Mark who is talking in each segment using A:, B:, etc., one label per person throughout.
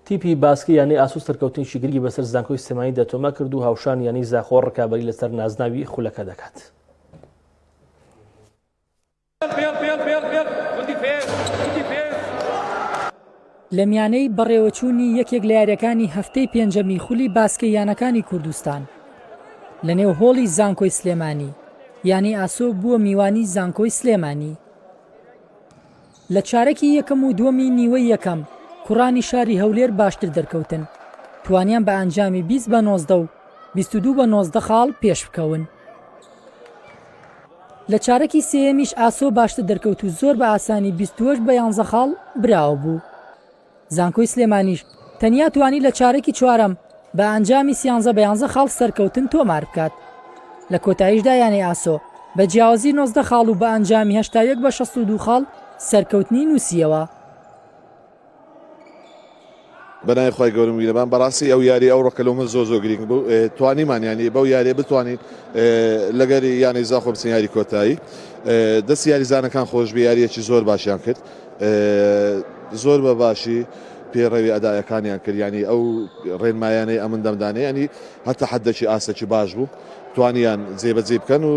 A: تیپی باسکی یعنی ئاسۆ سەرکەوتنی شیگری بەسەر زانکۆی سلێمانی دەتۆمە کرد و هاوشان یعنی زاخۆ ڕکابەری لەسەر نازناوی خولەکە دەکات.
B: لە میانەی بەڕێوەچوونی یەکێک لە یاریەکانی هەفتەی پێنجەمی خولی باسکەییانەکانی کوردستان لە نێو هۆڵی زانکۆی سلێمانی یعنی ئاسۆ بووە میوانی زانکۆی سلێمانی. لە چارەکی یەکەم و دووەمی نیوەی یەکەم کوڕانی شاری هەولێر باشتر دەرکەوتن، توانیان بە ئەنجامی 20-19 و 22-19 خاڵ پێش بکەون. لە چارەکی سێیەمیش ئاسۆ باشتر دەرکەوت و زۆر بە ئاسانی 28-11 خاڵ براوە بوو. زانکۆی سلێمانیش تەنیا توانی لە چارەکی چوارەم بە ئەنجامی 13-11 خاڵ سەرکەوتن تۆمار بکات. لە کۆتاییشدا یانی ئاسۆ بە جیاوازی 19 خاڵ و بە ئەنجامی 81-62 خاڵ سەرکەوتنی نووسیەوە.
C: بەنای خۆی گەورم ویلەمان بەڕاستی ئەو یاری ئەو ڕۆکەلۆمە زۆ گرنگ بوو، توانیمان ینی بەو یاریە بتوانین لەگەری یانی زاخۆ بچین یاری کۆتایی. دەستی یاریزانەکان خۆش بە یاریەکی زۆر باشیان کرد، زۆر بە باشی پێڕەوی ئەدایەکانیان کرد، ینی ئەو ڕێنمایانەی ئەمن دەمدانێ ینی هەتا حەدەکی ئاسەکی باش بوو توانیان جێبەجێ بکەن و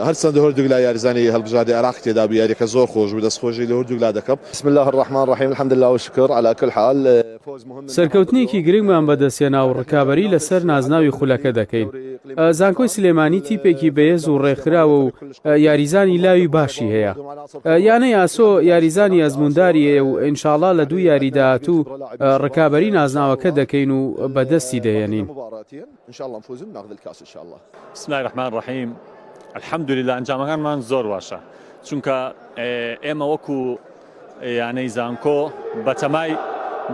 C: هەرچەندە هەردوو لا یاریزانی هەڵبژاردی عراق تێدا بوو یاریەکە زۆر خۆش بوو، دەستخۆشی لە هەردوو لا دەکەم. بسم الله الرحمن الرحیم الحمد لله والشکر على كل حال.
D: سەرکەوتنێکی گرنگمان بەدەستێنا و ڕکابەری لەسەر نازناوی خولەکە دەکەین. زانکۆی سلێمانی تیپێکی بەهێز و ڕێکخراوە و یاریزانی لاوی باشی هەیە. یانەی ئاسۆ یاریزانی ئەزمونداریە و ئینشاڵڵا لە دوو یاری داهاتوو ڕکابەری نازناوەکە دەکەین و بەدەستی دەهێنین.
E: بسم الله الرحمن الرحیم. الحمد لله ئەنجامەکانمان زۆر باشە، چونکە ئێمە وەکو یانەی زانکۆ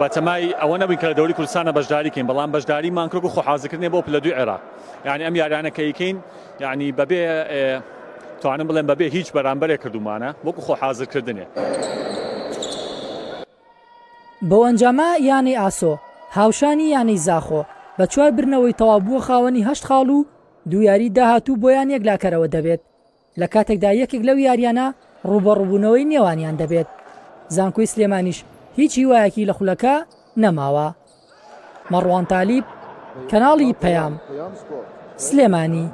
E: بەتەمای ئەوە نەبووین کە لە دەوری کوردستانە بەشداریکەین، بەڵام بەشداریمان کرد و خۆحازرکردنی بۆ پلە دوی عێراق. یعنی ئەم یاریانەکەیکەین یعنی بەبێ توانم بڵێن بەبێ هیچ بەرامبەرێک کردومانە وەکو خۆحازرکردنێ.
B: بەو ئەنجامە یانەی ئاسۆ هاوشانی یانەی زاخۆ بە 4 برنەوەی تەواو بووە خاوەنی 8 خاڵ و دوو یاری داهاتوو بۆیان یەکلاکەرەوە دەبێت. لە کاتێکدا یەکێک لەو یاریانە ڕوبەڕووبوونەوەی نێوانیان دەبێت. زانکۆی سلێمانیش هیچ هیوایەکی لە خولەکە نەماوە. مەڕوان تالیب، کەناڵی پەیام، سلێمانی.